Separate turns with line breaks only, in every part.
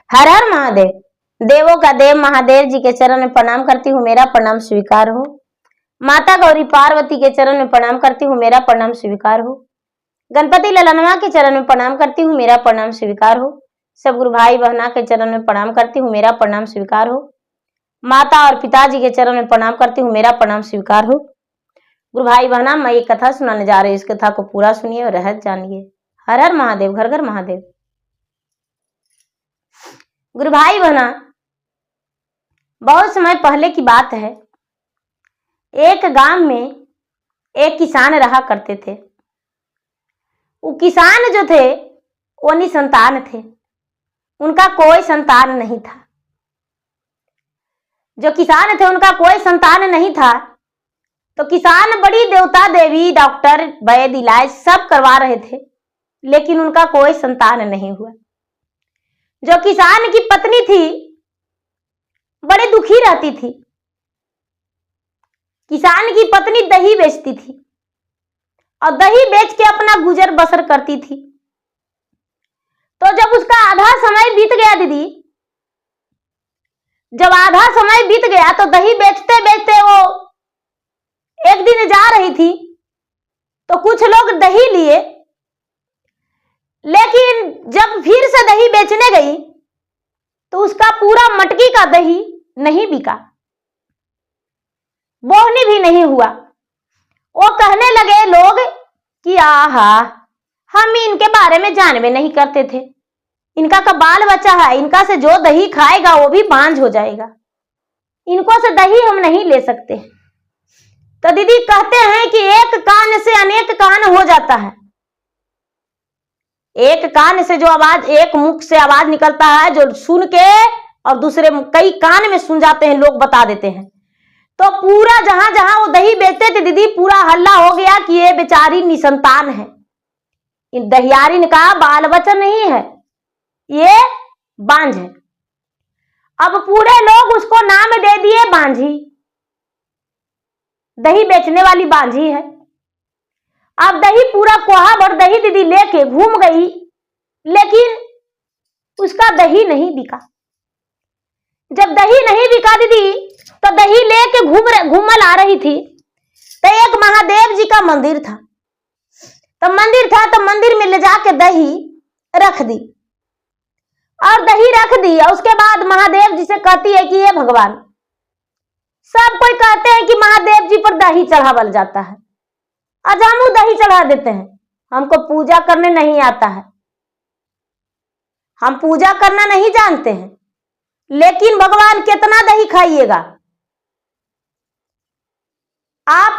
हर हर महादेव। देवों का देव महादेव जी के चरण में प्रणाम करती हूँ, मेरा प्रणाम स्वीकार हो। माता गौरी पार्वती के चरण में प्रणाम करती हूँ, मेरा प्रणाम स्वीकार हो। गणपति ललनवा के चरण में प्रणाम करती हूँ, मेरा प्रणाम स्वीकार हो। सब गुरु भाई बहना के चरण में प्रणाम करती हूँ, मेरा प्रणाम स्वीकार हो। माता और पिताजी के चरण में प्रणाम करती हूँ, मेरा प्रणाम स्वीकार हो। गुरु भाई बहना, मैं एक कथा सुनाने जा रही हूँ, इस कथा को पूरा सुनिए और रहस्य जानिए। हर हर महादेव, घर घर महादेव। गुरु भाई बहना, बहुत समय पहले की बात है। एक गांव में एक किसान रहा करते थे। वो किसान जो थे वो निसंतान थे, उनका कोई संतान नहीं था। जो किसान थे उनका कोई संतान नहीं था, तो किसान बड़ी देवता देवी डॉक्टर वैद्य इलाज सब करवा रहे थे, लेकिन उनका कोई संतान नहीं हुआ। जो किसान की पत्नी थी बड़े दुखी रहती थी। किसान की पत्नी दही बेचती थी और दही बेच के अपना गुजर बसर करती थी। तो जब उसका आधा समय बीत गया दीदी, जब आधा समय बीत गया तो दही बेचते बेचते वो एक दिन जा रही थी, तो कुछ लोग दही लिए, लेकिन जब फिर से दही बेचने गई तो उसका पूरा मटकी का दही नहीं बिका, बोहनी भी नहीं हुआ। वो कहने लगे लोग कि आहा, हम इनके बारे में जानवे नहीं करते थे, इनका का बाल बच्चा है, इनका से जो दही खाएगा वो भी बांझ हो जाएगा, इनको से दही हम नहीं ले सकते। तो दीदी कहते हैं कि एक कान से अनेक कान हो जाता है। एक कान से जो आवाज, एक मुख से आवाज निकलता है जो सुन के और दूसरे कई कान में सुन जाते हैं, लोग बता देते हैं। तो पूरा जहां जहां वो दही बेचते थे दीदी, पूरा हल्ला हो गया कि ये बेचारी निसंतान है, इन दहियारिन का बाल बच्चा नहीं है, ये बांझ है। अब पूरे लोग उसको नाम दे दिए बांझी, दही बेचने वाली बांझी है। अब दही पूरा कोहा भर दही दीदी लेके घूम गई, लेकिन उसका दही नहीं बिका। जब दही नहीं बिका दीदी, तो दही लेके घूमल आ रही थी, तो एक महादेव जी का मंदिर था। तो मंदिर में ले जाके दही रख दी, और दही रख दी, और उसके बाद महादेव जी से कहती है कि हे भगवान, सब कोई कहते हैं कि महादेव जी पर दही चढ़ावल जाता है, आज हम दही चढ़ा देते हैं। हमको पूजा करने नहीं आता है, हम पूजा करना नहीं जानते हैं, लेकिन भगवान कितना दही खाइएगा, आप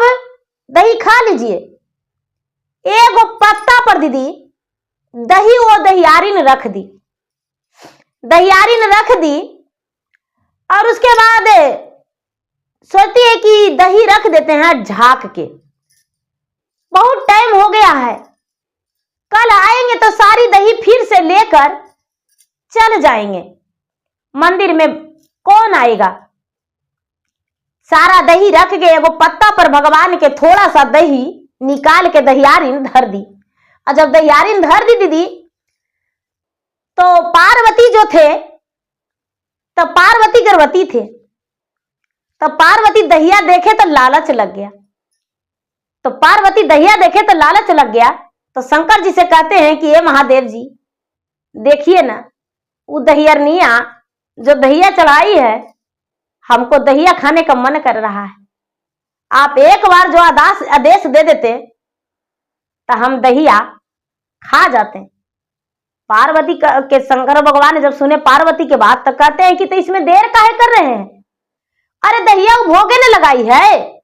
दही खा लीजिए। एक पत्ता पर दीदी दही वो दहियारिन रख दी, और उसके बाद सोचती है कि दही रख देते हैं झाक के, बहुत टाइम हो गया है, कल आएंगे तो सारी दही फिर से लेकर चल जाएंगे, मंदिर में कौन आएगा। सारा दही रख के एगो पत्ता पर भगवान के थोड़ा सा दही निकाल के दहियारिन धर दी। और जब दहियारिन धर दी दीदी, तो पार्वती जो थे, तो पार्वती गर्भवती थे, तो पार्वती दहिया देखे तो लालच लग गया। तो पार्वती दहिया देखे तो लालच लग गया, तो शंकर जी से कहते हैं कि ये महादेव जी देखिए ना, वो दहियरनिया जो दहिया चढ़ाई है, हमको दहिया खाने का मन कर रहा है, आप एक बार जो आदेश दे देते तो हम दहिया खा जाते। पार्वती के शंकर भगवान जब सुने पार्वती के बात, तो कहते हैं कि तो इसमें देर काहे कर रहे हैं, अरे दहिया भोगे ने लगाई है,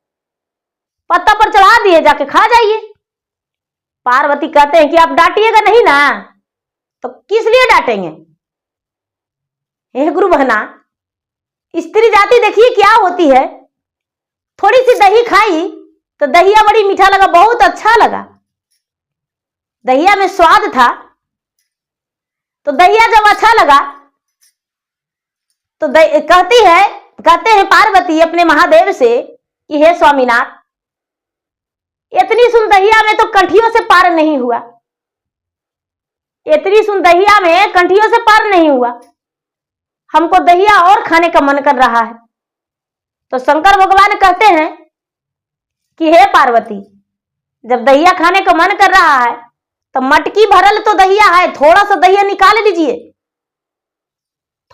पत्ता पर चढ़ा दिए, जाके खा जाइए। पार्वती कहते हैं कि आप डांटिएगा नहीं ना, तो किस लिए डांटेंगे। हे गुरु बहना, स्त्री जाति देखिए क्या होती है, थोड़ी सी दही खाई तो दहिया बड़ी मीठा लगा, बहुत अच्छा लगा, दहिया में स्वाद था। तो दहिया जब अच्छा लगा तो कहते हैं पार्वती अपने महादेव से कि हे स्वामीनाथ, इतनी सुन दहिया में तो कंठियों से पार नहीं हुआ, इतनी सुन दहिया में कंठियों से पार नहीं हुआ, हमको दहिया और खाने का मन कर रहा है। तो शंकर भगवान कहते हैं कि हे पार्वती, जब दहिया खाने का मन कर रहा है तो मटकी भरल तो दहिया है, थोड़ा सा दहिया निकाल लीजिए,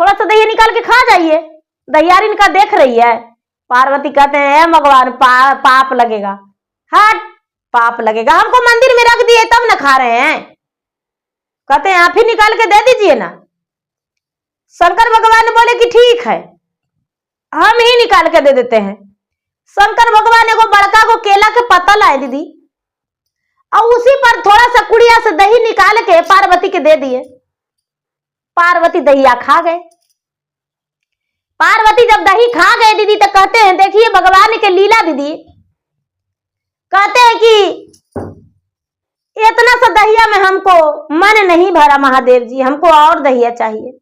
थोड़ा सा दहिया निकाल के खा जाइए। दहियारिन का देख रही है। पार्वती कहते हैं भगवान पाप लगेगा। हट, पाप लगेगा, हमको मंदिर में रख दिए तब न खा रहे हैं। कहते हैं आप ही निकाल के दे दीजिए ना। शंकर भगवान बोले कि ठीक है, हम ही निकाल के दे देते हैं। शंकर भगवान को बड़का को केला के पत्ता लाए दीदी, और उसी पर थोड़ा सा कुड़िया से दही निकाल के पार्वती के दे दिए। पार्वती दहिया खा गए। पार्वती जब दही खा गए दीदी तो कहते हैं देखिए भगवान के लीला दीदी। कहते हैं कि इतना सा दहिया में हमको मन नहीं भरा महादेव जी, हमको और दहिया चाहिए,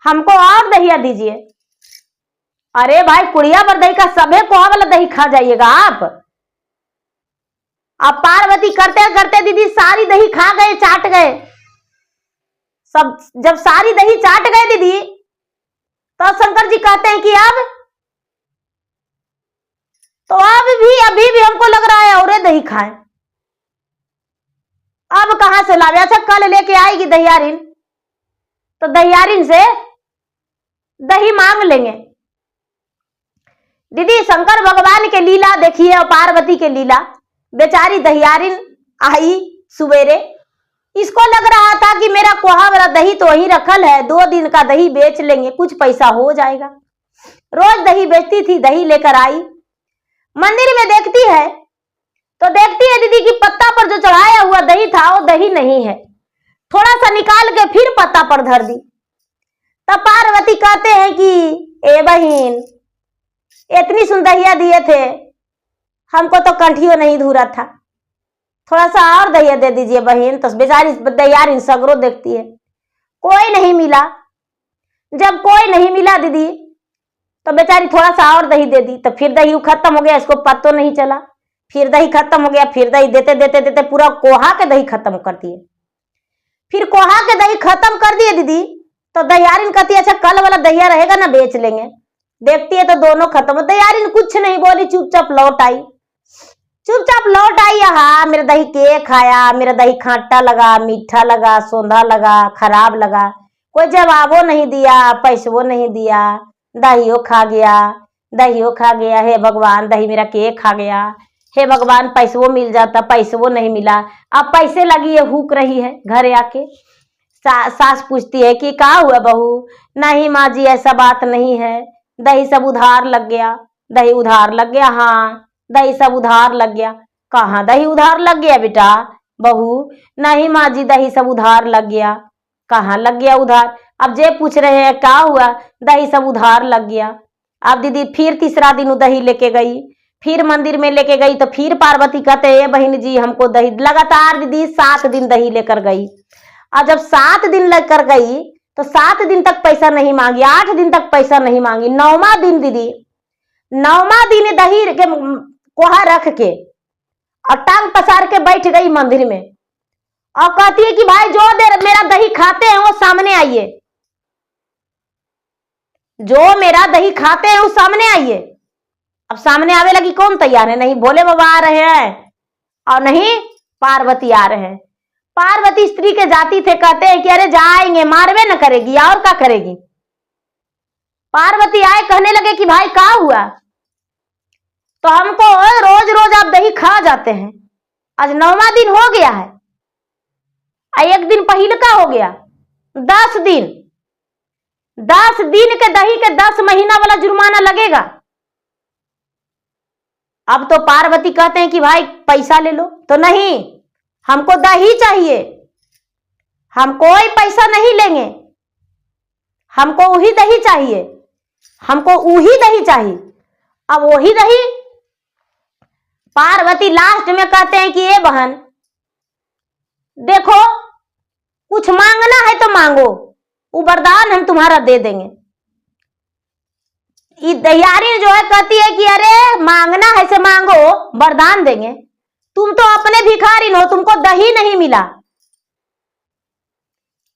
हमको और दहिया दीजिए। अरे भाई कुड़िया पर दही का सभे कोहा वाला दही खा जाइएगा आप। अब पार्वती करते करते दीदी सारी दही खा गए, चाट गए सब। जब सारी दही चाट गए दीदी तो शंकर जी कहते हैं कि अभी भी हमको लग रहा है और दही खाएं। अब कहां से लावे? अच्छा कल लेके आएगी दहियारिन, तो दहियारिन से दही मांग लेंगे। दीदी शंकर भगवान के लीला देखिए और पार्वती के लीला। बेचारी दहियारिन आई सुबेरे, इसको लग रहा था कि मेरा कोहा वाला दही तो वहीं रखल है, 2 दिन का दही बेच लेंगे, कुछ पैसा हो जाएगा। रोज दही बेचती थी, दही लेकर आई, मंदिर में देखती है तो देखती है दीदी कि पत्ता पर जो चढ़ाया हुआ दही था वो दही नहीं है। थोड़ा सा निकाल के फिर पत्ता पर धर दी। तब पार्वती कहते हैं कि ए बहन, इतनी सुंदरिया दिए थे, हमको तो कंठियों नहीं धुरा था, थोड़ा सा और दहिया दे दीजिए बहन। तो बेचारी दहियारिन सगरो देखती है, कोई नहीं मिला। जब कोई नहीं मिला दीदी तो बेचारी थोड़ा सा और दही दे दी, तो फिर दही खत्म हो गया, इसको पत्तो नहीं चला। फिर दही खत्म हो गया, फिर दही देते देते देते पूरा कोहा के दही खत्म कर दिए। फिर कोहा के दही खत्म कर दिए दीदी, तो दहियारिन कहती है अच्छा कल वाला दहिया रहेगा ना, बेच लेंगे। देखती है तो दोनों खत्म। दहियारिन कुछ नहीं बोली, चुपचाप लौट आई। चुपचाप लौट आई। हाँ मेरा दही के खाया, मेरा दही खाटा लगा, मीठा लगा, सौंधा लगा, खराब लगा। कोई जवाबो नहीं दिया, पैसो नहीं दिया, दहियो खा गया, दहियो खा गया। हे भगवान दही मेरा के खा गया, हे भगवान पैसो मिल जाता, पैसो नहीं मिला। अब पैसे लगी ये हुक रही है घर आके। सास पूछती है कि क्या हुआ बहू? नहीं माँ जी ऐसा बात नहीं है, दही सब उधार लग गया। दही उधार लग गया? हाँ दही सब उधार लग गया। कहाँ दही उधार लग गया बेटा? बहू नहीं माँ जी दही सब उधार लग गया। कहाँ लग गया उधार? अब जे पूछ रहे हैं क्या हुआ? दही सब उधार लग गया। अब दीदी फिर तीसरा दिन दही लेके गई, फिर मंदिर में लेके गई तो फिर पार्वती कहते हैं बहन जी हमको दही। लगातार दीदी 7 दिन दही लेकर गई। और जब 7 दिन लेकर गई तो 7 दिन तक पैसा नहीं मांगी, 8 दिन तक पैसा नहीं मांगी। 9वां दिन दीदी, 9वां दिन दही के कोहा रख के और टांग पसार के बैठ गई मंदिर में और कहती है कि भाई जो देर मेरा दही खाते हैं वो सामने आइए, जो मेरा दही खाते हैं वो सामने आइए। अब सामने आवे लगी, कौन तैयार है? नहीं भोले बाबा आ रहे हैं और नहीं पार्वती आ रहे हैं। पार्वती स्त्री के जाति थे, कहते हैं कि अरे जाएंगे, मारवे न करेगी और क्या करेगी। पार्वती आए, कहने लगे कि भाई क्या हुआ? तो हमको रोज रोज आप दही खा जाते हैं, आज 9वां दिन हो गया है, 1 दिन पहले का हो गया, 10 दिन, 10 दिन के दही के 10 महीना वाला जुर्माना लगेगा। अब तो पार्वती कहते हैं कि भाई पैसा ले लो। तो नहीं, हमको दही चाहिए, हम कोई पैसा नहीं लेंगे, हमको वही दही चाहिए, हमको वही दही चाहिए। अब वही दही पार्वती लास्ट में कहते हैं कि ये बहन देखो कुछ मांगना है तो मांगो, वो वरदान हम तुम्हारा दे देंगे। ये दहियारी जो है कहती है कि अरे मांगना है से मांगो, वरदान देंगे। तुम तो अपने भिखारी हो, तुमको दही नहीं मिला,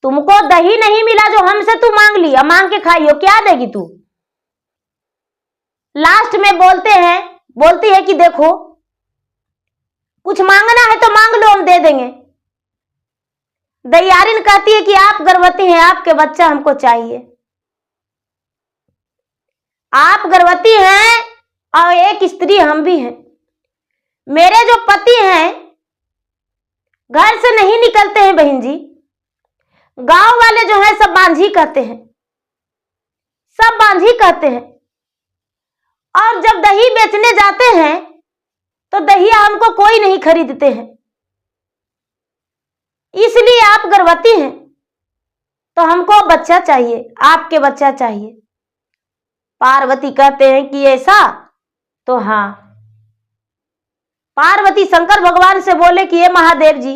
तुमको दही नहीं मिला जो हमसे तू मांग ली, अब मांग के खाई हो, क्या देगी तू? लास्ट में बोलती है कि देखो कुछ मांगना है तो मांग लो, हम दे देंगे। दैयारिन कहती है कि आप गर्भवती हैं, आपके बच्चा हमको चाहिए। आप गर्भवती हैं और एक स्त्री हम भी हैं। मेरे जो पति हैं घर से नहीं निकलते हैं बहन जी। गांव वाले जो है सब बांझी कहते हैं, सब बांझी कहते हैं। और जब दही बेचने जाते हैं तो दहिया हमको कोई नहीं खरीदते हैं। इसलिए आप गर्भवती हैं तो हमको बच्चा चाहिए, आपके बच्चा चाहिए। पार्वती कहते हैं कि ऐसा? तो हाँ, पार्वती शंकर भगवान से बोले कि ये महादेव जी,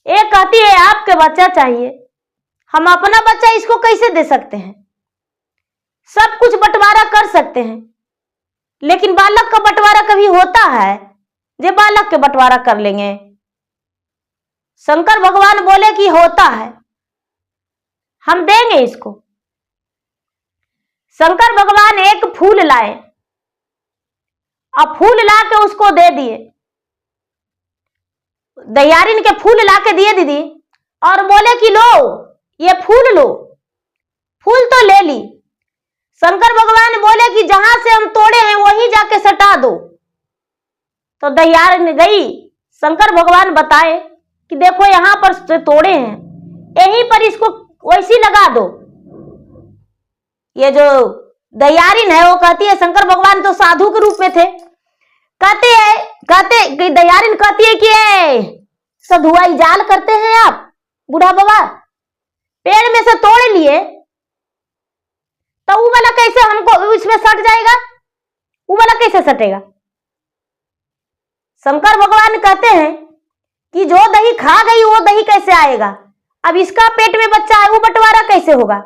एक कहती है आपके बच्चा चाहिए, हम अपना बच्चा इसको कैसे दे सकते हैं? सब कुछ बंटवारा कर सकते हैं, लेकिन बालक का बंटवारा कभी होता है? जे बालक के बंटवारा कर लेंगे? शंकर भगवान बोले कि होता है, हम देंगे इसको। शंकर भगवान एक फूल लाए और फूल ला के उसको दे दिए। दैयारिन के फूल ला के दिए दीदी, और बोले कि लो ये फूल लो। फूल तो ले ली। शंकर भगवान बोले कि जहां से हम तोड़े हैं वहीं जाके सटा दो। तो दैयारिन गई, शंकर भगवान बताए कि देखो यहां पर तोड़े हैं, यहीं पर इसको वैसी लगा दो। ये जो दैयारिन है वो कहती है, शंकर भगवान तो साधु के रूप में थे, कहते दैयारिन कहती है कि सधुआई जाल करते हैं आप बूढ़ा बाबा, पेड़ में से तोड़ लिए तो वो वाला कैसे हमको उसमें सट जाएगा? वो वाला कैसे सटेगा? शंकर भगवान कहते हैं कि जो दही खा गई वो दही कैसे आएगा? अब इसका पेट में बच्चा है, वो बंटवारा कैसे होगा?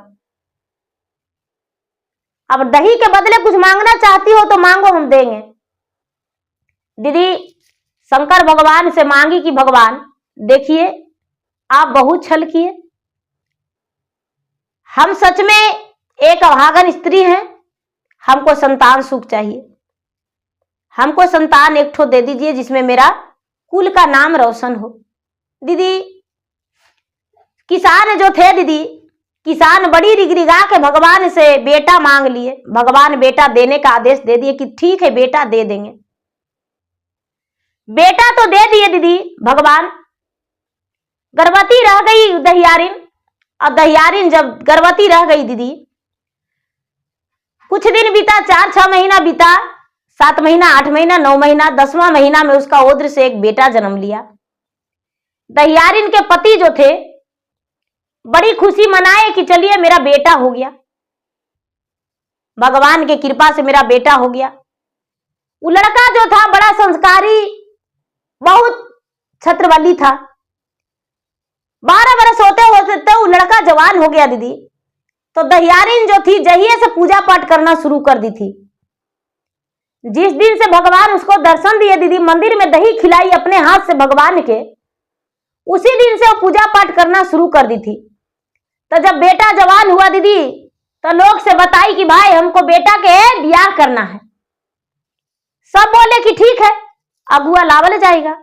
अब दही के बदले कुछ मांगना चाहती हो तो मांगो, हम देंगे। दीदी शंकर भगवान से मांगी कि भगवान देखिए आप बहुत छल किए, हम सच में एक अभागन स्त्री हैं, हमको संतान सुख चाहिए, हमको संतान एक ठो दे दीजिए जिसमें मेरा कुल का नाम रोशन हो। दीदी किसान जो थे दीदी, किसान बड़ी रिगरिगा के भगवान से बेटा मांग लिए। भगवान बेटा देने का आदेश दे दिए कि ठीक है बेटा दे देंगे। बेटा तो दे दिए दीदी भगवान। गर्भवती रह गई दैयारिन, और दैयारिन जब गर्भवती रह गई दीदी, कुछ दिन बीता, 4-6 महीना बीता, 7 महीना, 8 महीना, 9 महीना, 10वां महीना में उसका ओद्र से एक बेटा जन्म लिया। दैयारिन के पति जो थे बड़ी खुशी मनाए कि चलिए मेरा बेटा हो गया, भगवान की कृपा से मेरा बेटा हो गया। वो लड़का जो था बड़ा संस्कारी, बहुत छत्रवली था। 12 बरस होते होते वो लड़का जवान हो गया दीदी। तो दैयारिन जो थी जहिए से पूजा पाठ करना शुरू कर दी थी। जिस दिन से भगवान उसको दर्शन दिए दीदी, मंदिर में दही खिलाई अपने हाथ से भगवान के, उसी दिन से वो पूजा पाठ करना शुरू कर दी थी। तो जब बेटा जवान हुआ दीदी, तो लोग से बताई कि भाई हमको बेटा के ब्याह करना है। सब बोले कि ठीक है, अगुआ लावल जाएगा।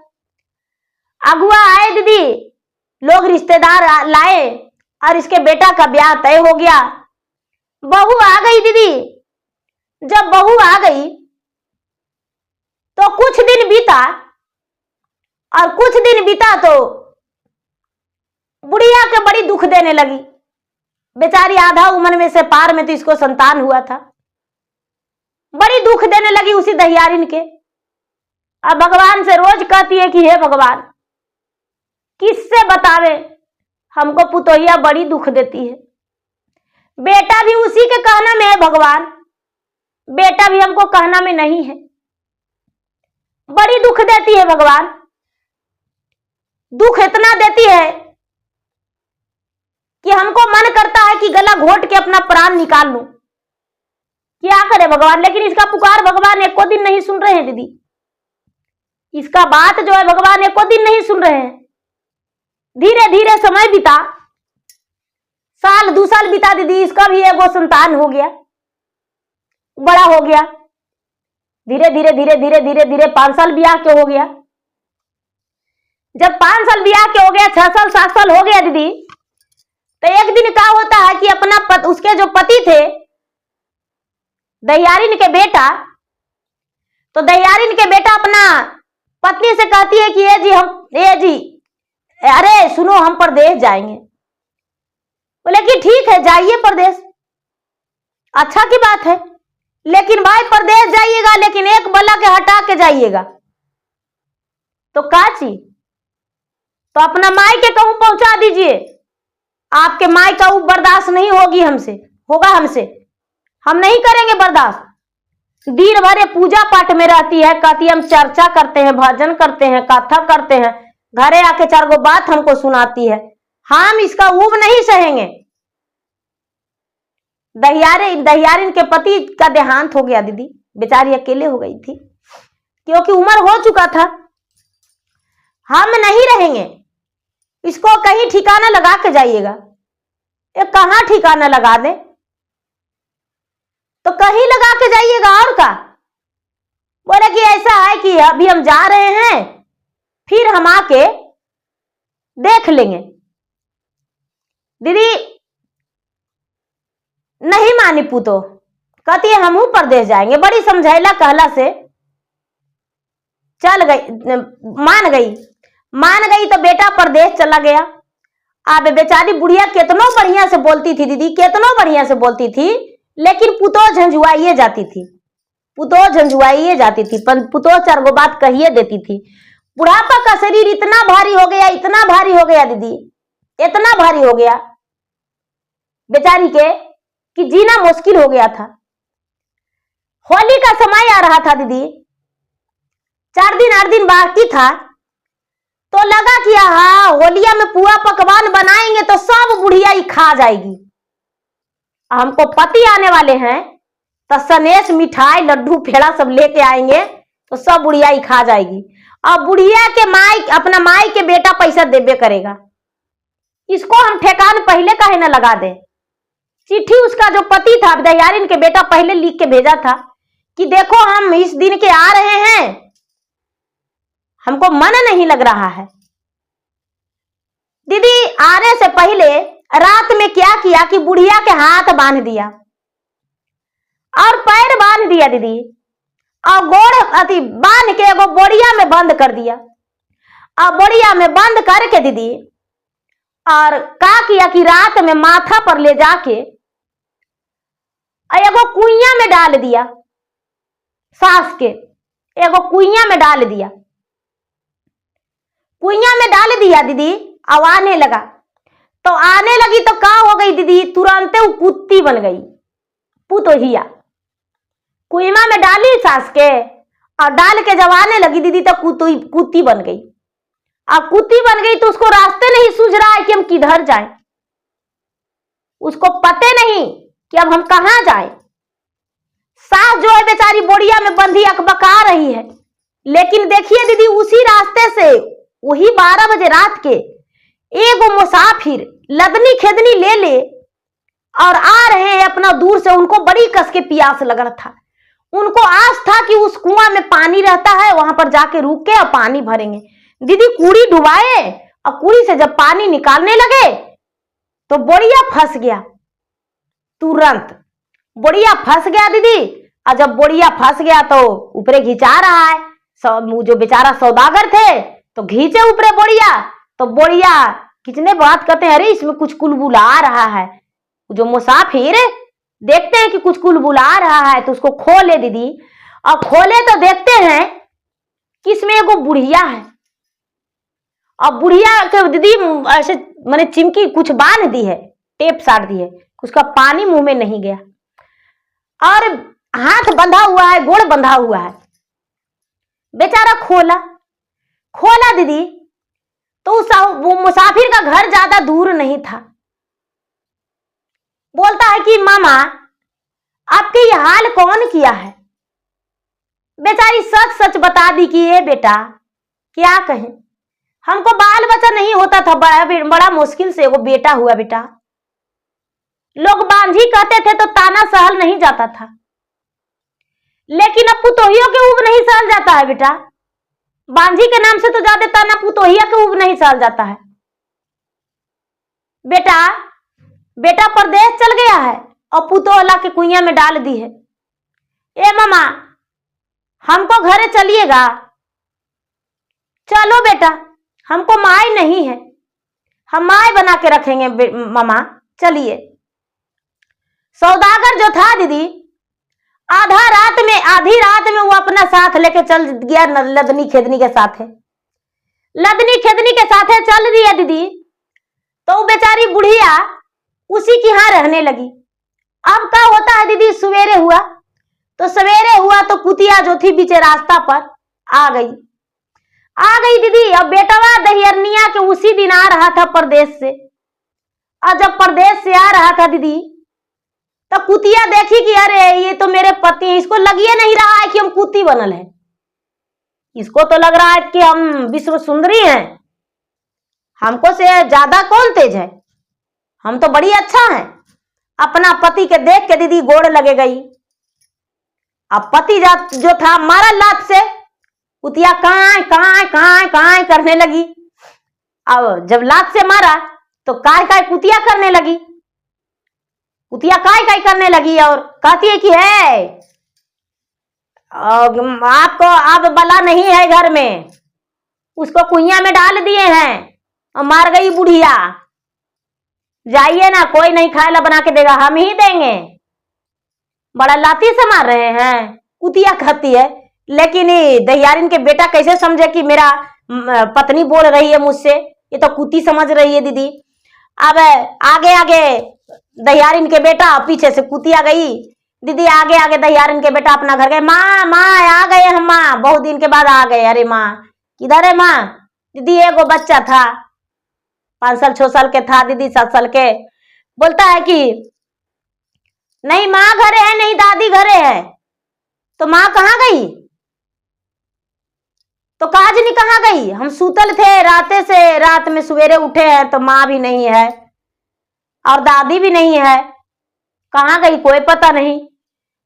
अगुआ आए दीदी, लोग रिश्तेदार लाए और इसके बेटा का ब्याह तय हो गया। बहू आ गई दीदी। जब बहू आ गई तो कुछ दिन बीता, और कुछ दिन बीता तो बुढ़िया के बड़ी दुख देने लगी। बेचारी आधा उम्र में से पार में तो इसको संतान हुआ था, बड़ी दुख देने लगी उसी दैयारिन के। अब भगवान से रोज कहती है कि हे भगवान किससे बतावे, हमको पुतोहिया बड़ी दुख देती है। बेटा भी उसी के कहना में है भगवान, बेटा भी हमको कहना में नहीं है, बड़ी दुख देती है भगवान। दुख इतना देती है कि हमको मन करता है कि गला घोट के अपना प्राण निकाल लूं। क्या करे भगवान, लेकिन इसका पुकार भगवान एको दिन नहीं सुन रहे हैं दीदी। इसका बात जो है भगवान एको दिन नहीं सुन रहे हैं। धीरे धीरे समय बीता, साल 2 साल बीता दीदी, इसका भी एगो संतान हो गया, बड़ा हो गया। धीरे धीरे धीरे धीरे धीरे धीरे 5 साल ब्याह के हो गया। जब 5 साल ब्याह के हो गया, 6 साल 7 साल हो गया दीदी, तो एक दिन क्या होता है कि अपना उसके जो पति थे दहियारिन के बेटा, तो दहियारिन के बेटा अपना पत्नी से कहती है कि ये जी अरे सुनो, हम परदेश जाएंगे। बोले कि ठीक है जाइए परदेश, अच्छा की बात है, लेकिन भाई परदेश जाइएगा लेकिन एक बल्ला के हटा के जाइएगा। तो काची, तो अपना माई के कहूं पहुंचा दीजिए, आपके माई का बर्दाश्त नहीं होगी हमसे, होगा हमसे, हम नहीं करेंगे बर्दाश्त। दिन भर पूजा पाठ में रहती है, कहती है हम चर्चा करते हैं, भजन करते हैं, कथा करते हैं, घरे आके 4 गो बात हमको सुनाती है, हम इसका ऊब नहीं सहेंगे। दहियारिन के पति का देहांत हो गया दीदी, बेचारी अकेले हो गई थी क्योंकि उम्र हो चुका था। हम नहीं रहेंगे, इसको कहीं ठिकाना लगा के जाइएगा। ये कहां ठिकाना लगा दे, तो कहीं लगा के जाइएगा और का। बोले कि ऐसा है कि अभी हम जा रहे हैं, फिर हम आके देख लेंगे। दीदी नहीं मानी पूतो, कहती है हम परदेश जाएंगे। बड़ी समझैला कहला से चल गई, मान गई तो बेटा परदेश चला गया। अब बेचारी बुढ़िया कितनो बढ़िया से बोलती थी दीदी, कितनो बढ़िया से बोलती थी, लेकिन पुतो झंझुआइए जाती थी, पुतो झंझुआइए जाती थी, पुतो 4 गो बात कहिए देती थी। बुढ़ापा का शरीर इतना भारी हो गया, इतना भारी हो गया दीदी, इतना भारी हो गया बेचारी के कि जीना मुश्किल हो गया था। होली का समय आ रहा था दीदी, 4 दिन 8 दिन बाकी था, तो लगा कि हाँ होलिया में पुआ पकवान बनाएंगे तो सब बुढ़िया ही खा जाएगी। हमको पति आने वाले हैं तो सनेश मिठाई लड्डू पेड़ा सब लेके आएंगे तो सब बुढ़िया ही खा जाएगी। और बुढ़िया के माई, अपना माई के बेटा पैसा देबे करेगा, इसको हम ठेकान पहले काहे ना लगा दे। चिट्ठी उसका जो पति था दहियारिन के बेटा पहले लिख के भेजा था कि देखो हम इस दिन के आ रहे हैं, हमको मन नहीं लग रहा है। दीदी आने से पहले रात में क्या किया कि बुढ़िया के हाथ बांध दिया और पैर बांध दिया दीदी, और गोड़ अति बांध के एगो बोरिया में बंद कर दिया। और बोरिया में बंद करके दीदी और क्या किया कि रात में माथा पर ले जाके एगो कुइया में डाल दिया, सास के एगो कुइया में डाल दिया। कुइया में डाल दिया दीदी, अब आने लगा, तो आने लगी तो क्या हो गई दीदी, तुरंत वो कुत्ती बन गई, पुतोहिया। कुइया में डाली सास के और डाल के जब आने लगी दीदी तो कुत्ती बन गई। अब कुत्ती बन गई तो उसको रास्ते नहीं सूझ रहा है कि हम किधर जाएं, उसको पते नहीं कि अब हम कहां जाएं। सास जो है बेचारी बोरिया में बंधी अकबका रही है, लेकिन देखिए दीदी उसी रास्ते से वही 12 बजे रात के एगो मुसाफिर लदनी खेदनी ले ले और आ रहे हैं अपना दूर से। उनको बड़ी कस के प्यास लग रहा था, उनको आस था कि उस कुआं में पानी रहता है, वहां पर जाके रुक के और पानी भरेंगे। दीदी कूड़ी डुबाए और कूड़ी से जब पानी निकालने लगे तो बोरिया फंस गया, तुरंत बोरिया फंस गया दीदी। और जब बोरिया फंस गया तो ऊपरे घिंचा रहा है, जो बेचारा सौदागर थे तो घींचे ऊपरे बोरिया, तो बोरिया कितने बात करते हैं, अरे इसमें कुछ कुलबुला रहा है। जो मुसाफिर देखते हैं कि कुछ कुलबुला रहा है तो उसको खोले दीदी, और खोले तो देखते हैं कि इसमें एगो बुढ़िया है। और बुढ़िया के दीदी ऐसे मैंने चिमकी कुछ बांध दी है, टेप साट दी है, उसका पानी मुंह में नहीं गया, और हाथ बंधा हुआ है, गोड़ बंधा हुआ है। बेचारा खोला दीदी तो वो मुसाफिर का घर ज्यादा दूर नहीं था। बोलता है कि मामा आपके ये हाल कौन किया है। बेचारी सच सच बता दी कि ये बेटा क्या कहें, हमको बाल बच्चा नहीं होता था, बड़ा मुश्किल से वो बेटा हुआ बेटा। लोग बांझी कहते थे तो ताना सहल नहीं जाता था, लेकिन अब पुतोहियों के ऊब नहीं सहल जाता है बेटा। बांझी के नाम से तो ज्यादा ताना पुतोहिया के ऊब नहीं सहल जाता है बेटा। बेटा परदेश चल गया है और पुतोहला के कुइया में डाल दी है। ए मामा, हमको घरे चलिएगा। चलो बेटा, हमको माई नहीं है, हम माई बना के रखेंगे मामा, चलिए। सौदागर जो था दीदी, आधी रात में वो अपना साथ लेके चल गया लदनी खेदनी के साथ है। लदनी खेदनी के साथ चल दिया दीदी, तो वो बेचारी बुढ़िया उसी की यहाँ रहने लगी। अब क्या होता है दीदी, सवेरे हुआ तो कुतिया जो थी बीचे रास्ता पर आ गई दीदी। अब बेटवा दहियरनिया के उसी दिन आ रहा था परदेश से, और जब परदेश से आ रहा था दीदी, तो कुतिया देखी कि अरे ये तो मेरे पति हैं, इसको लगिए नहीं रहा है कि हम कुती बनल है, इसको तो लग रहा है कि हम विश्व सुंदरी हैं, हमको से ज्यादा कौन तेज है, हम तो बड़ी अच्छा हैं। अपना पति के देख के दीदी गोड़ लगे गई। अब पति जो था मारा लात से, कुतिया कांय कांय कांय कांय करने लगी। अब जब लात से मारा तो काय काय कुतिया करने लगी। कुतिया काय काय करने लगी और कहती है कि है आपको अब बला नहीं है घर में, उसको कुइया में डाल दिए हैं और मार गई बुढ़िया। जाइए ना, कोई नहीं खाएला बना के देगा, हम ही देंगे। बड़ा लाती से मार रहे हैं, कुतिया कहती है। लेकिन दहियारिन के बेटा कैसे समझे कि मेरा पत्नी बोल रही है मुझसे, ये तो कुती समझ रही है दीदी। अब आगे आगे दहियारिन के बेटा, पीछे से कुतिया गई दीदी। आगे आगे दहियारिन के बेटा अपना घर गए। माँ माँ आ गए हम, माँ बहुत दिन के बाद आ गए। अरे माँ किधर है माँ? दीदी एगो बच्चा था, 5 साल 6 साल के था दीदी, 7 साल के। बोलता है कि नहीं माँ घरे है, नहीं दादी घरे है। तो माँ कहाँ गई? तो काजनी कहाँ गई? हम सूतल थे रात में सवेरे उठे हैं तो माँ भी नहीं है और दादी भी नहीं है, कहाँ गई कोई पता नहीं।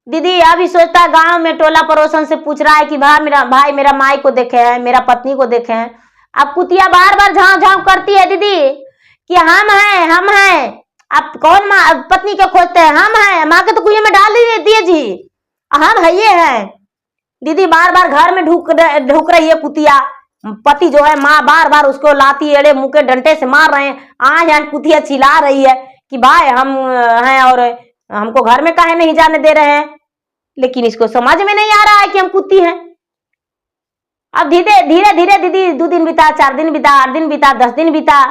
दीदी अभी सोचता है, गांव में टोला पड़ोसन से पूछ रहा है कि भाई मेरा माई को देखे हैं, मेरा पत्नी को देखे हैं। अब कुतिया बार बार झाँव झाँव करती है दीदी कि हम हैं। आप कौन माँ पत्नी को खोजते हैं? हम हैं, माँ के तो कुएं में डाल दिए जी, हम है ये हैं। दीदी बार बार घर में ढुक रही है कुतिया। पति जो है माँ बार बार उसको लाती एड़े मुँह के डंटे से मार रहे हैं। आज कुतिया चिल्ला रही है कि भाई हम हैं और हमको घर में काहे नहीं जाने दे रहे हैं। लेकिन इसको समझ में नहीं आ रहा है कि हम कुत्ती हैं। अब धीरे धीरे दीदी 2 दिन बीता, 4 दिन बीता, 8 दिन बीता, 10 दिन बीता,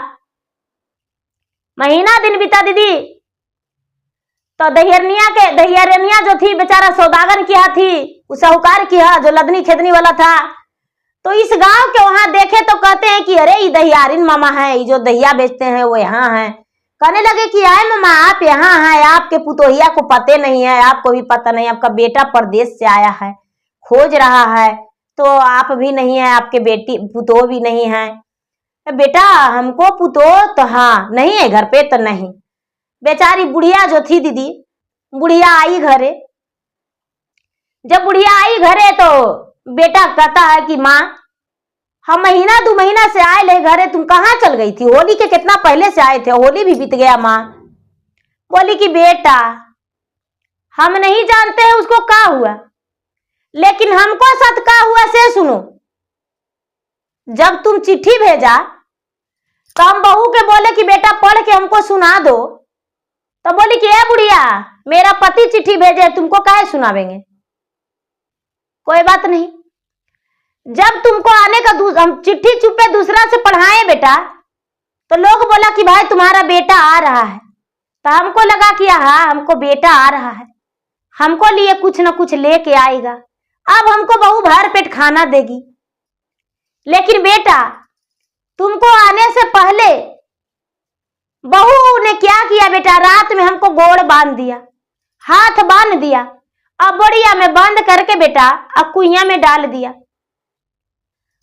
महीना दिन बीता दीदी। तो दहियरनिया जो थी बेचारा सौदागर किया थी, उस साहूकार किया जो लदनी खेदनी वाला था। तो इस गांव के वहां देखे तो कहते हैं कि अरे ये दहियारिन मामा है, ये जो दहिया बेचते हैं वो यहाँ है। कहने लगे कि आए मामा आप यहाँ हैं, आपके पुतोहिया को पते नहीं है, आपको भी पता नहीं, आपका बेटा परदेश से आया है, खोज रहा है, तो आप भी नहीं है, आपके बेटी पुतोह भी नहीं है। बेटा हमको पुतोह तो हाँ नहीं है घर पे तो नहीं। बेचारी बुढ़िया जो थी दीदी, बुढ़िया आई घरे। जब बुढ़िया आई घरे तो बेटा कहता है कि माँ हम महीना 2 महीना से आए ले घरे, तुम कहाँ चल गई थी? होली के कितना पहले से आए थे, होली भी बीत गया। माँ बोली कि बेटा हम नहीं जानते हैं उसको क्या हुआ, लेकिन हमको साथ क्या हुआ से सुनो। जब तुम चिट्ठी भेजा तो हम बहू के बोले कि बेटा पढ़ के हमको सुना दो। तो बोली कि ए बुढ़िया मेरा पति चिट्ठी भेजे, तुमको काहे सुनावेंगे? कोई बात नहीं। जब तुमको आने का हम चिट्ठी चुपे दूसरा से पढ़ाए बेटा, तो लोग बोला कि भाई तुम्हारा बेटा आ रहा है। तो हमको लगा कि हाँ हमको बेटा आ रहा है, हमको लिए कुछ न कुछ लेके आएगा, अब हमको बहू भर पेट खाना देगी। लेकिन बेटा तुमको आने से पहले बहू ने क्या किया बेटा, रात में हमको गोड़ बांध दिया, हाथ बांध दिया, अब बढ़िया में बंद करके बेटा अब कुइया में डाल दिया।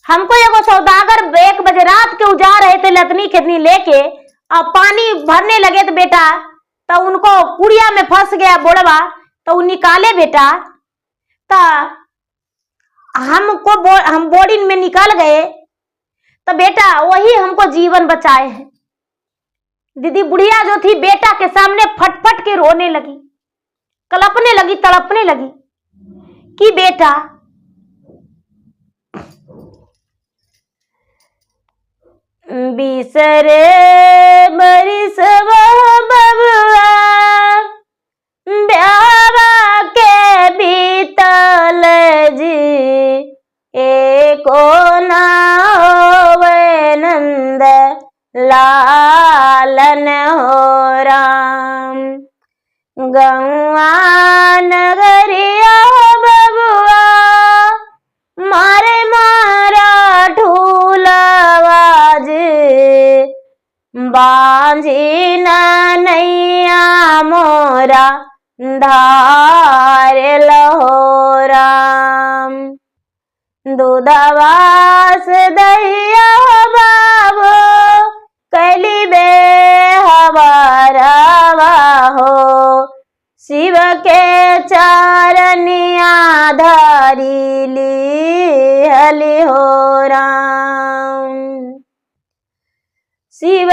हमको एगो सौदागर 1 बजे रात के उजा रहे थे लतनी खेतनी लेके, और पानी भरने लगे तो बेटा तो उनको कुड़िया में फंस गया बोड़वा, तो वो निकाले बेटा, तो हम बोर्डिंग में निकल गए, तो बेटा वही हमको जीवन बचाए हैं। दीदी बुढ़िया जो थी बेटा के सामने फटफट के रोने लगी, कलपने लगी, तड़पने लगी कि बेटा बिसरे बरिस बबुआ ब्यावा के बीतल जी, एको ना होवे नंद लालन हो राम। गौआ नगरिया बबुआ मारे मारा ढूलवाज, बांझी नैया मोरा धार लहो राम। दूधवास दहिया बाबू कैली बे हवारवा हो, शिव के चरनिया धारी ली हली हो राम। शिव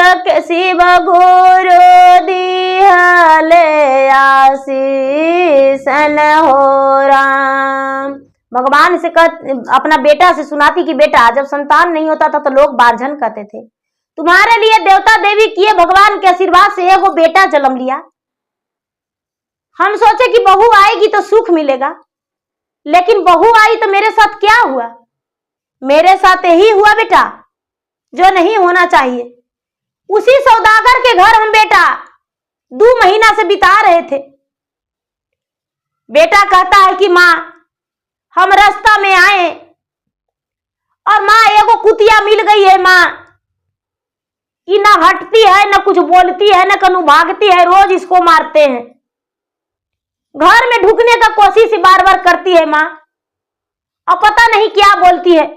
गुरु दिहले आशीसन हो राम। भगवान से अपना बेटा से सुनाती कि बेटा जब संतान नहीं होता था तो लोग बारझन कहते थे, तुम्हारे लिए देवता देवी किए भगवान के आशीर्वाद से एगो बेटा जन्म लिया। हम सोचे कि बहू आएगी तो सुख मिलेगा, लेकिन बहू आई तो मेरे साथ क्या हुआ? मेरे साथ यही हुआ बेटा जो नहीं होना चाहिए। उसी सौदागर के घर हम बेटा 2 महीना से बिता रहे थे। बेटा कहता है कि माँ हम रास्ता में आए और माँ एगो कुतिया मिल गई है माँ, कि ना हटती है, ना कुछ बोलती है, ना कनु भागती है, रोज इसको मारते हैं। घर में ढुकने का कोशिश बार बार करती है माँ, और पता नहीं क्या बोलती है।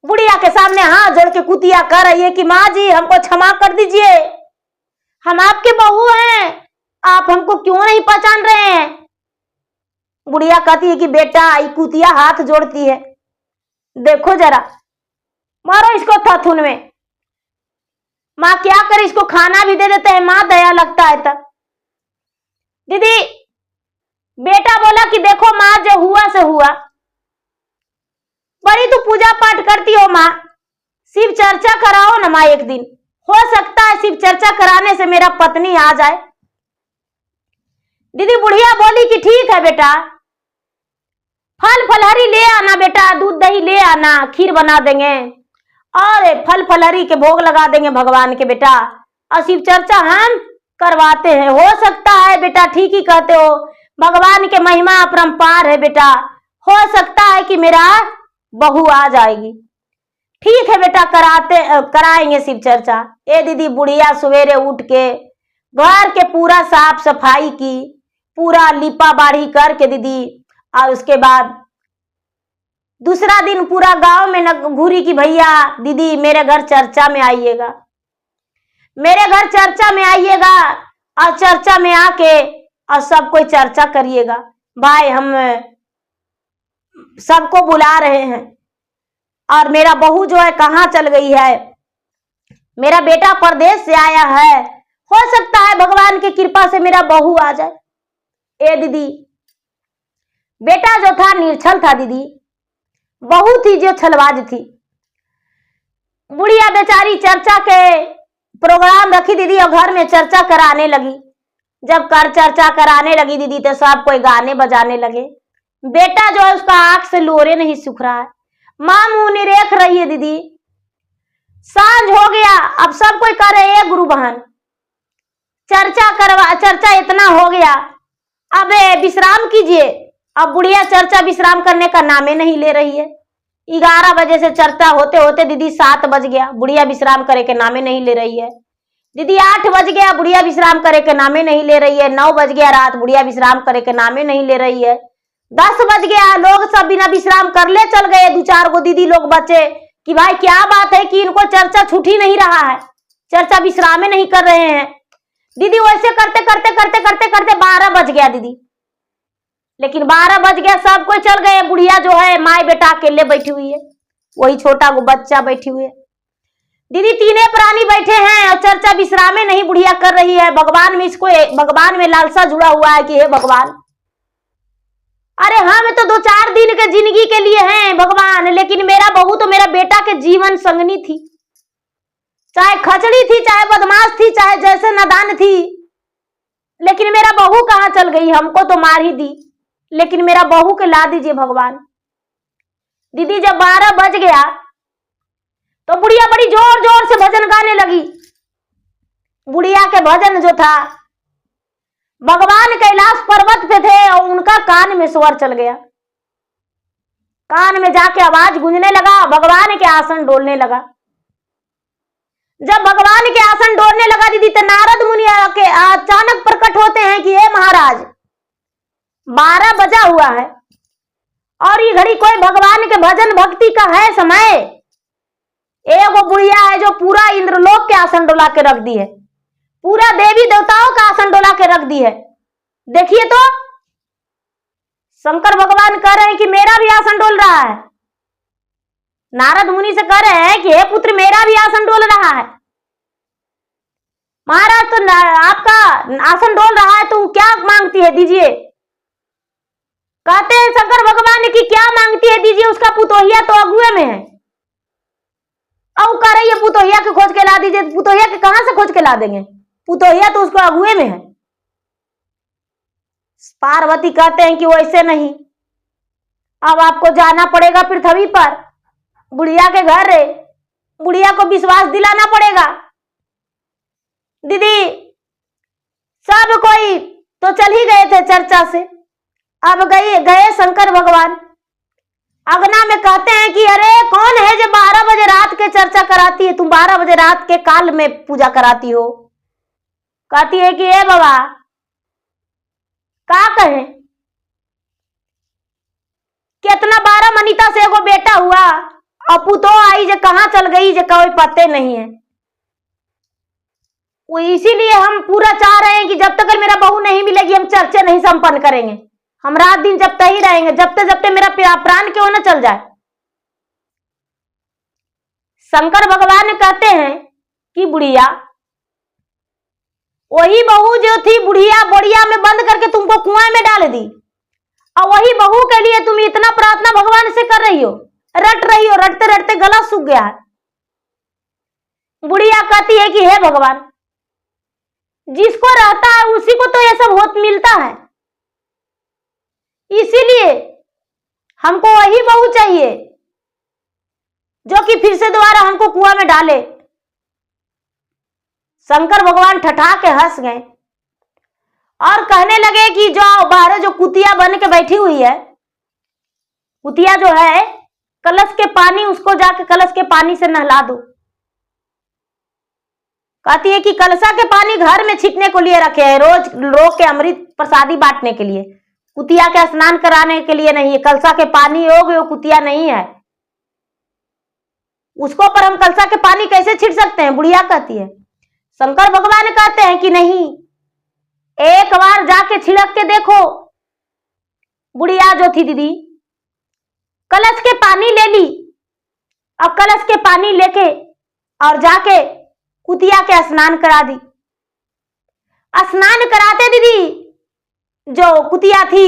बुढ़िया के सामने हाथ जोड़ के कुतिया कर रही है कि माँ जी हमको क्षमा कर दीजिए, हम आपके बहू हैं, आप हमको क्यों नहीं पहचान रहे हैं? बुढ़िया कहती है कि बेटा ये कुतिया हाथ जोड़ती है, देखो जरा, मारो इसको थथुन में। माँ क्या करे, इसको खाना भी दे देते हैं माँ, दया लगता है तब। दीदी बेटा बोला कि देखो माँ जो हुआ से हुआ, बड़ी तू पूजा पाठ करती हो माँ, शिव चर्चा कराओ ना माँ एक दिन, हो सकता है शिव चर्चा कराने से मेरा पत्नी आ जाए। दीदी बुढ़िया बोली कि ठीक है बेटा, फल फलहरी ले आना बेटा, दूध दही ले आना, खीर बना देंगे और फल फलहरी के भोग लगा देंगे भगवान के बेटा, और शिव चर्चा हम करवाते हैं। हो सकता है बेटा, ठीक ही कहते हो, भगवान के महिमा अपरंपार है बेटा, हो सकता है कि मेरा बहू आ जाएगी। ठीक है बेटा, कराएंगे शिव चर्चा। ए दीदी बुढ़िया सवेरे उठ के घर के पूरा साफ सफाई की, पूरा लिपा बाढ़ी करके दीदी, और उसके बाद दूसरा दिन पूरा गांव में न घूरी कि भैया दीदी मेरे घर चर्चा में आइएगा, मेरे घर चर्चा में आइएगा, और चर्चा में आके और सब कोई चर्चा करिएगा। भाई हम सबको बुला रहे हैं, और मेरा बहू जो है कहाँ चल गई है, मेरा बेटा परदेश से आया है, हो सकता है भगवान की कृपा से मेरा बहू आ जाए। ए दीदी बेटा जो था निर्छल था दीदी, बहू थी जो छलबाज थी। बुढ़िया बेचारी चर्चा के प्रोग्राम रखी दीदी, और घर में चर्चा कराने लगी। जब चर्चा कराने लगी दीदी तो सब कोई गाने बजाने लगे। बेटा जो है उसका आंख से लोरे नहीं सूख रहा है, माँ मुंह नहीं देख रही है दीदी। सांझ हो गया, अब सब कोई कह रहे गुरु बहन चर्चा इतना हो गया, अब विश्राम कीजिए। अब बुढ़िया चर्चा विश्राम करने का नामे नहीं ले रही है। 11 बजे से चर्चा होते होते दीदी 7 बज गया, बुढ़िया विश्राम करे के नामे नहीं ले रही है। दीदी 8 बज गया, बुढ़िया विश्राम करे के नामे नहीं ले रही है। 9 बज गया रात, बुढ़िया विश्राम करे के नामे नहीं ले रही है। 10 बज गया, लोग सब बिना विश्राम कर ले चल गए। 2-4 गो दीदी लोग बचे कि भाई क्या बात है कि इनको चर्चा छूट ही नहीं रहा है, चर्चा विश्राम नहीं कर रहे हैं। दीदी वैसे करते करते करते करते करते 12 बज गया दीदी। लेकिन 12 बज गया, सब कोई चल गए। बुढ़िया जो है माई बेटा अकेले बैठी हुई है, वही छोटा गो बच्चा बैठी हुई है। दीदी तीने प्राणी बैठे हैं और चर्चा विश्राम नहीं बुढ़िया कर रही है। भगवान में इसको, भगवान में लालसा जुड़ा हुआ है कि हे भगवान, अरे हम तो 2-4 दिन के जिंदगी के लिए हैं भगवान, लेकिन मेरा बहू तो मेरा बेटा के जीवन संगनी थी। चाहे खचड़ी थी, चाहे बदमाश थी, चाहे जैसे नादान थी, लेकिन मेरा बहू कहाँ चल गई? हमको तो मार ही दी, लेकिन मेरा बहू के ला दीजिए भगवान। दीदी जब 12 बज गया तो बुढ़िया बड़ी जोर जोर से भजन गाने लगी। बुढ़िया के भजन जो था, भगवान कैलाश पर्वत पे थे और उनका कान में स्वर चल गया। कान में जाके आवाज गूंजने लगा, भगवान के आसन डोलने लगा। जब भगवान के आसन डोलने लगा दीदी, तो नारद मुनि के अचानक प्रकट होते हैं कि हे महाराज, 12 बजा हुआ है और ये घड़ी कोई भगवान के भजन भक्ति का है समय। एगो बुढ़िया है जो पूरा इंद्रलोक के आसन डोला के रख दी है, पूरा देवी देवताओं का आसन डोला के रख दी है। देखिए तो शंकर भगवान कह रहे हैं कि मेरा भी आसन डोल रहा है। नारद मुनि से कह रहे हैं कि हे पुत्र, मेरा भी आसन डोल रहा है। महाराज तो आपका आसन डोल रहा है तो क्या मांगती है, दीजिए। कहते हैं शंकर भगवान की क्या मांगती है, दीजिए। उसका पुतोहिया तो अगुए में है। अब कह रही है पुतोहिया के खोज के ला दीजिए। पुतोहिया के कहां से खोज के ला देंगे, पुतोहिया तो उसको अगुए में है। पार्वती कहते हैं कि वैसे नहीं, अब आपको जाना पड़ेगा पृथ्वी पर, बुढ़िया के घर रे, बुढ़िया को विश्वास दिलाना पड़ेगा। दीदी सब कोई तो चल ही गए थे चर्चा से, अब गए शंकर भगवान अगना में। कहते हैं कि अरे कौन है जो 12 बजे रात के चर्चा कराती है, तुम 12 बजे रात के काल में पूजा कराती हो। कहती है कि ए बाबा का कहे, कितना 12 मनीता से एगो बेटा हुआ और पुतो आई जो कहां चल गई, जो कोई पते नहीं है। वो इसीलिए हम पूरा चाह रहे हैं कि जब तक मेरा बहू नहीं मिलेगी हम चर्चा नहीं संपन्न करेंगे। हम रात दिन जपते ही रहेंगे, जबते मेरा प्राण क्यों न चल जाए। शंकर भगवान कहते हैं कि बुढ़िया, वही बहू जो थी बुढ़िया बोरिया में बंद करके तुमको कुआं में डाल दी, और वही बहू के लिए तुम इतना प्रार्थना भगवान से कर रही हो, रट रही हो, रटते रटते गला सूख गया है। बुढ़िया कहती है कि हे भगवान, जिसको रहता है उसी को तो ये सब होत मिलता है, इसीलिए हमको वही बहू चाहिए जो कि फिर से दोबारा हमको कुआं में डाले। शंकर भगवान ठठा के हंस गए और कहने लगे कि जो बाहर जो कुतिया बन के बैठी हुई है, कुतिया जो है, कलश के पानी, उसको जाके कलश के पानी से नहला दो। कहती है कि कलशा के पानी घर में छिटने को लिए रखे हैं, रोज लोग के अमृत प्रसादी बांटने के लिए, कुतिया के स्नान कराने के लिए नहीं है। कलशा के पानी योग वो कुतिया नहीं है, उसको पर हम कलशा के पानी कैसे छिट सकते हैं, बुढ़िया कहती है। शंकर भगवान कहते हैं कि नहीं, एक बार जाके छिड़क के देखो। बुढ़िया जो थी दीदी, कलश के पानी ले ली और कलश के पानी लेके और जाके कुतिया के स्नान करा दी। स्नान कराते दीदी जो कुतिया थी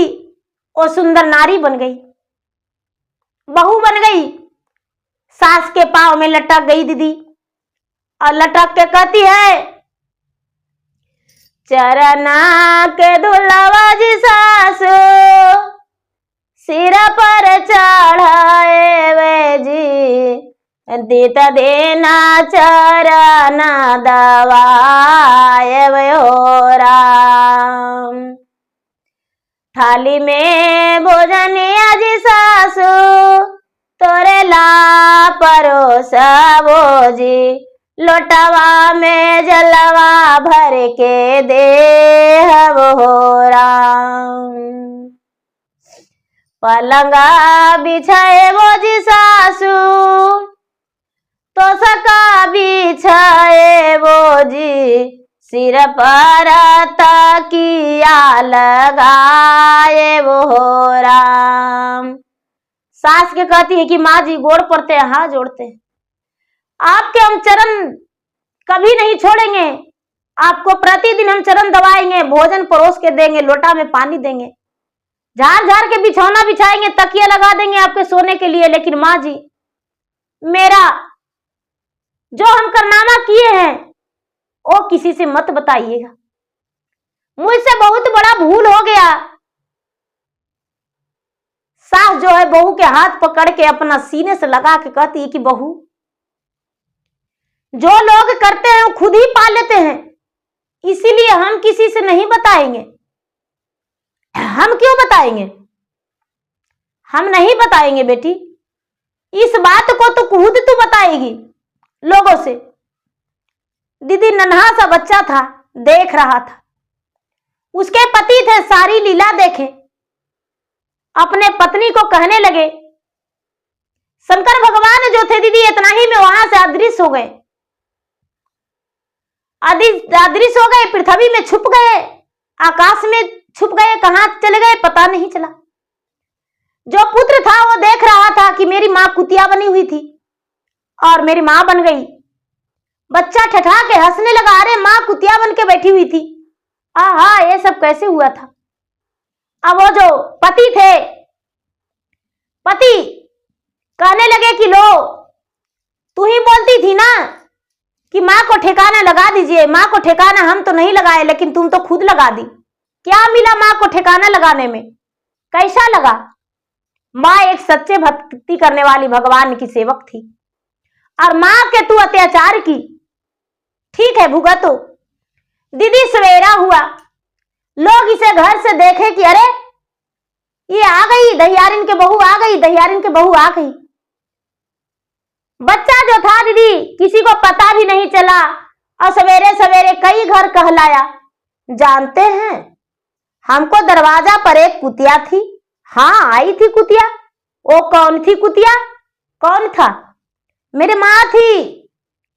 वो सुंदर नारी बन गई, बहू बन गई, सास के पांव में लटक गई दीदी, और लटक के कहती है, चरना के दुल्हवा जी सासु सिर पर चढ़ाए वे जी, देता देना चरना दवाए वे हो राम। थाली में भोजन आज सासु तोरे ला परोसबो जी, लोटवा में जलवा भर के दे हो राम। पलंगा बिछाए वो जी सासू, तो सका बिछाए वो जी, सिर पर तकिया लगाए वो राम। सास के कहती है कि माँ जी गोड़ पड़ते हैं, हाथ जोड़ते हैं, आपके हम चरण कभी नहीं छोड़ेंगे, आपको प्रतिदिन हम चरण दबाएंगे, भोजन परोस के देंगे, लोटा में पानी देंगे, झाड़ झाड़ के बिछौना बिछाएंगे, तकिया लगा देंगे आपके सोने के लिए, लेकिन माँ जी मेरा जो हम कारनामा किए हैं वो किसी से मत बताइएगा, मुझसे बहुत बड़ा भूल हो गया। सास जो है बहू के हाथ पकड़ के अपना सीने से लगा के कहती है कि बहू, जो लोग करते हैं वो खुद ही पा लेते हैं, इसीलिए हम किसी से नहीं बताएंगे। हम क्यों बताएंगे? हम नहीं बताएंगे बेटी, इस बात को तो खुद तू बताएगी लोगों से। दीदी नन्हा सा बच्चा था, देख रहा था, उसके पति थे, सारी लीला देखे, अपने पत्नी को कहने लगे। शंकर भगवान जो थे दीदी इतना ही में वहां से अदृश्य हो गए, अदृश्य हो गए, पृथ्वी में छुप गए, आकाश में छुप गए, कहां चले गए पता नहीं चला। जो पुत्र था वो देख रहा था कि मेरी मां कुतिया बनी हुई थी और मेरी मां बन गई। बच्चा ठठा के हंसने लगा, अरे मां कुतिया बन के बैठी हुई थी, आहा ये सब कैसे हुआ था। अब वो जो पति थे, पति कहने लगे कि लो तू ही बोलती थी ना कि मां को ठिकाना लगा दीजिए, मां को ठिकाना हम तो नहीं लगाए, लेकिन तुम तो खुद लगा दी। क्या मिला मां को ठिकाना लगाने में? कैसा लगा? मां एक सच्चे भक्ति करने वाली भगवान की सेवक थी और मां के तू अत्याचार की, ठीक है भुगतो। दीदी सवेरा हुआ, लोग इसे घर से देखे कि अरे ये आ गई दहियारिन के बहू, आ गई दहियारिन के बहू आ गई। बच्चा जो था दीदी किसी को पता भी नहीं चला और सवेरे सवेरे कई घर कहलाया। जानते हैं हमको दरवाजा पर एक कुतिया थी। हाँ आई थी कुतिया। वो कौन थी कुतिया? कौन था? मेरे माँ थी,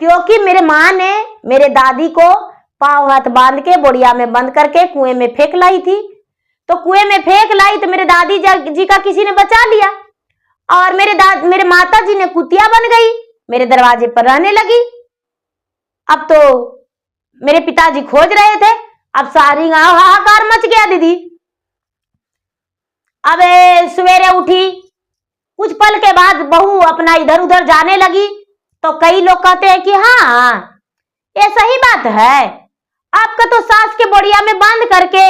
क्योंकि मेरे माँ ने मेरे दादी को पांव हाथ बांध के बोरिया में बंद करके कुएं में फेंक लाई थी। तो कुएं में फेंक लाई तो मेरे दादी जी का किसी ने बचा लिया और मेरे माता जी ने कुतिया बन गई, मेरे दरवाजे पर रहने लगी। अब तो मेरे पिताजी खोज रहे थे, अब सारी गांव हाहाकार मच गया दीदी। अब सवेरे उठी, कुछ पल के बाद बहू अपना इधर उधर जाने लगी तो कई लोग कहते हैं कि हाँ ये सही बात है, आपका तो सास के बोरिया में बांध करके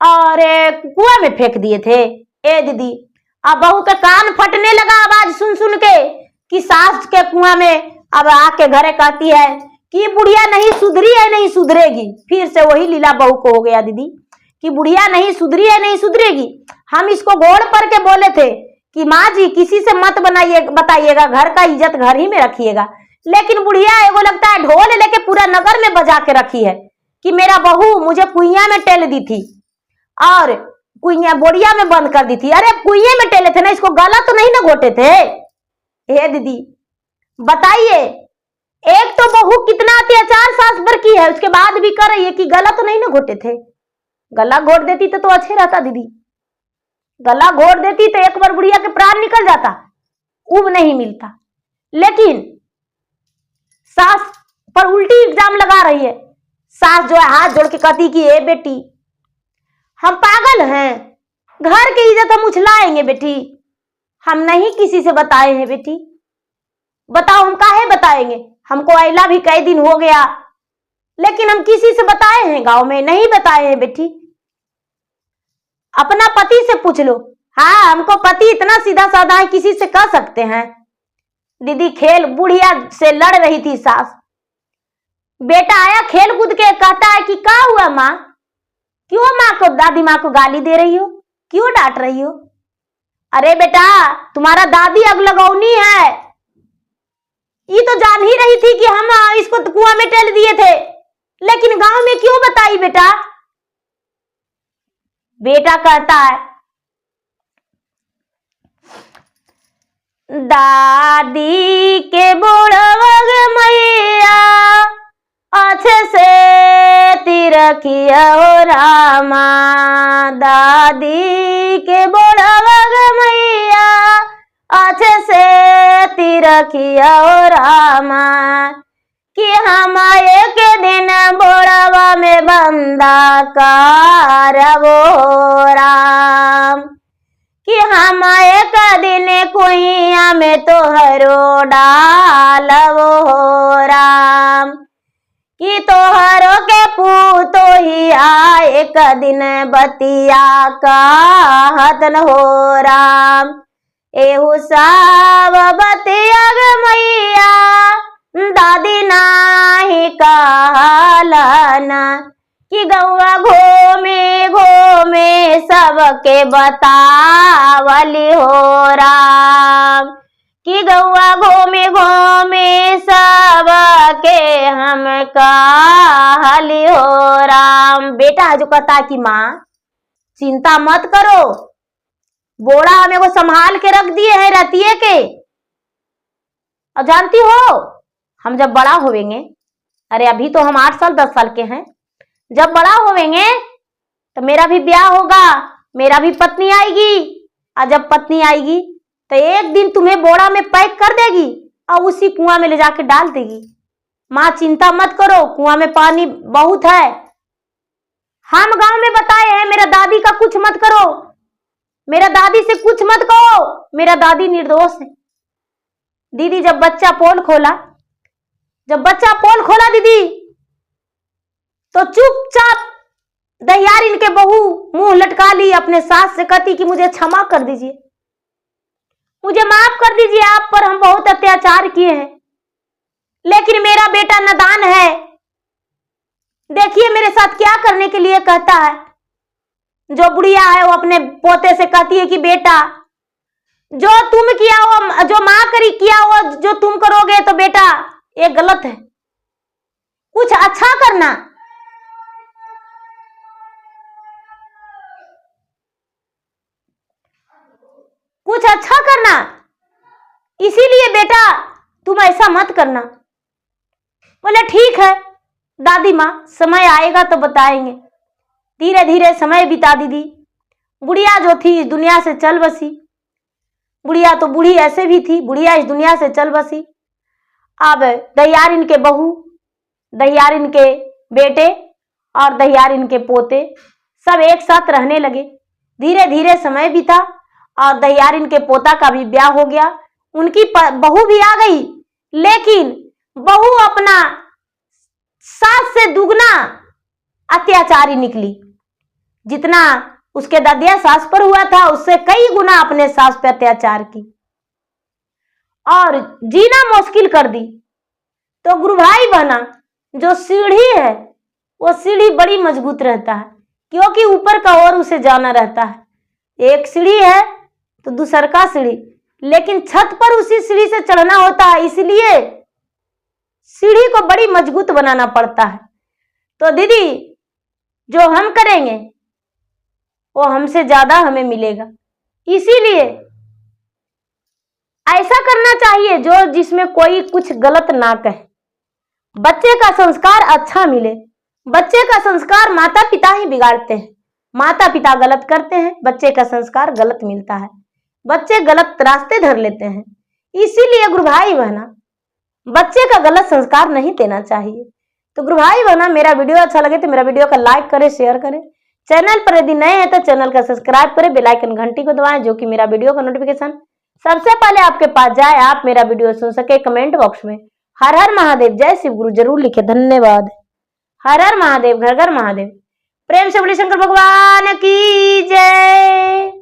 और कुआं में फेंक दिए थे। ए दीदी अब बहू के कान फटने लगा आवाज सुन सुन के कि सास के कुआं में। अब आके घरे कहती है कि बुढ़िया नहीं सुधरी है, नहीं सुधरेगी। फिर से वही लीला बहू को हो गया दीदी कि बुढ़िया नहीं सुधरी है, नहीं सुधरेगी। हम इसको गोड़ पर के बोले थे कि माँ जी किसी से मत बताइएगा, घर का इज्जत घर ही में रखिएगा, लेकिन बुढ़िया एगो लगता है ढोल लेके पूरा नगर में बजा के रखी है कि मेरा बहू मुझे कुइया में टेल दी थी और कुइया बोरिया में बंद कर दी थी। अरे कुइये में टेले थे ना, इसको गला तो नहीं ना घोटे थे। हे दीदी बताइए, एक तो बहू कितना अत्याचार सास पर की है, उसके बाद भी कर रही है कि गला तो नहीं ना घोटे थे। गला घोट देती तो अच्छे रहता दीदी, गला घोट देती तो एक बार बुढ़िया के प्राण निकल जाता, उब नहीं मिलता। लेकिन सास पर उल्टी इल्जाम लगा रही है। सास जो है हाथ जोड़ के कहती कि ए बेटी हम पागल हैं, घर की इज्जत हम उछलाएंगे बेटी, हम नहीं किसी से बताए हैं बेटी। बताओ हम काहे बताएंगे, हमको अइला भी कई दिन हो गया, लेकिन हम किसी से बताए हैं गांव में? नहीं बताए हैं बेटी। अपना पति से पूछ लो। हाँ हमको पति इतना सीधा साधा है, किसी से कह सकते हैं। दीदी खेल बुढ़िया से लड़ रही थी सास। बेटा आया खेल कूद के कहता है कि क्या हुआ माँ, क्यों माँ को दादी माँ को गाली दे रही हो, क्यों डांट रही हो? अरे बेटा तुम्हारा दादी अगलगौनी है, ये तो जान ही रही थी कि हम इसको कुआं में टेल दिए थे, लेकिन गांव में क्यों बताई बेटा? बेटा कहता है दादी के बुढ़वग मैया अच्छे से तिरखिया हो रामा। दादी के बुढ़वग मैया अच्छे से तिरखिया हो रामा। कि हम एक दिन बुढ़वा में बंदा करबो राम। कि हम एक दिन कुइया में तोहरो डालबो राम। कि तोहरो के पूतो ही एक दिन बतिया कहतन हो राम। एहू सब बतिया मैया दादी नाही कहलन। कि गौवा घूमे घूमे सबके बतावली हो राम। कि गौवा घूमे घूमे सबके हम कहली हो राम। बेटा जो कहता कि माँ चिंता मत करो, बोरा हमें को संभाल के रख दिए है रतिये के। और जानती हो हम जब बड़ा होवेंगे, अरे अभी तो हम 8 साल 10 साल के हैं, जब बड़ा होवेंगे तो मेरा भी ब्याह होगा, मेरा भी पत्नी आएगी। और जब पत्नी आएगी तो एक दिन तुम्हें बोरा में पैक कर देगी और उसी कुआं में ले जाके डाल देगी। माँ चिंता मत करो, कुआं में पानी बहुत है। हम गांव में बताए हैं मेरा दादी का कुछ मत करो, मेरा दादी से कुछ मत कहो, मेरा दादी निर्दोष है। दीदी जब बच्चा पोल खोला दीदी तो चुपचाप दहियारिन के बहू मुंह लटका ली, अपने सास से कहती कि मुझे क्षमा कर दीजिए, मुझे माफ कर दीजिए, आप पर हम बहुत अत्याचार किए हैं। लेकिन मेरा बेटा नादान है, देखिए मेरे साथ क्या करने के लिए कहता है। जो बुढ़िया है वो अपने पोते से कहती है कि बेटा जो तुम किया हो, जो माँ करी किया हो, जो तुम करोगे तो बेटा ये गलत है, कुछ अच्छा करना। कुछ अच्छा करना, इसीलिए बेटा तुम ऐसा मत करना। बोले ठीक है दादी माँ, समय आएगा तो बताएंगे। धीरे धीरे समय बिता दीदी। बुढ़िया जो थी इस दुनिया से चल बसी। बुढ़िया तो बूढ़ी ऐसे भी थी, बुढ़िया इस दुनिया से चल बसी। अब दहियारिन के बहू, दहियारिन के बेटे और दहियारिन के पोते सब एक साथ रहने लगे। धीरे धीरे समय बीता और दहियारिन के पोता का भी ब्याह हो गया। उनकी बहू भी आ गई, लेकिन बहू अपना सास से दुगना अत्याचारी निकली। जितना उसके दादिया सास पर हुआ था उससे कई गुना अपने सास पे अत्याचार की और जीना मुश्किल कर दी। तो गुरु भाई बहना, जो सीढ़ी है वो सीढ़ी बड़ी मजबूत रहता है, क्योंकि ऊपर का ओर उसे जाना रहता है। एक सीढ़ी है तो दूसर का सीढ़ी, लेकिन छत पर उसी सीढ़ी से चढ़ना होता है, इसलिए सीढ़ी को बड़ी मजबूत बनाना पड़ता है। तो दीदी जो हम करेंगे वो हमसे ज्यादा हमें मिलेगा, इसीलिए ऐसा करना चाहिए जो जिसमें कोई कुछ गलत ना कहे, बच्चे का संस्कार अच्छा मिले। बच्चे का संस्कार माता पिता ही बिगाड़ते हैं। माता पिता गलत करते हैं, बच्चे का संस्कार गलत मिलता है, बच्चे गलत रास्ते धर लेते हैं। इसीलिए गुरु भाई बहना बच्चे का गलत संस्कार नहीं देना चाहिए। तो गुरु भाई बहना मेरा वीडियो अच्छा लगे तो मेरा वीडियो का लाइक करें, शेयर करें। चैनल पर यदि नए हैं तो चैनल का सब्सक्राइब करें, बेल आइकन घंटी को दबाएं, जो कि मेरा वीडियो का नोटिफिकेशन सबसे पहले आपके पास जाए, आप मेरा वीडियो सुन सके। कमेंट बॉक्स में हर हर महादेव, जय शिव गुरु जरूर लिखे। धन्यवाद। हर हर महादेव, घर घर महादेव। प्रेम से बोलिए शंकर भगवान की जय।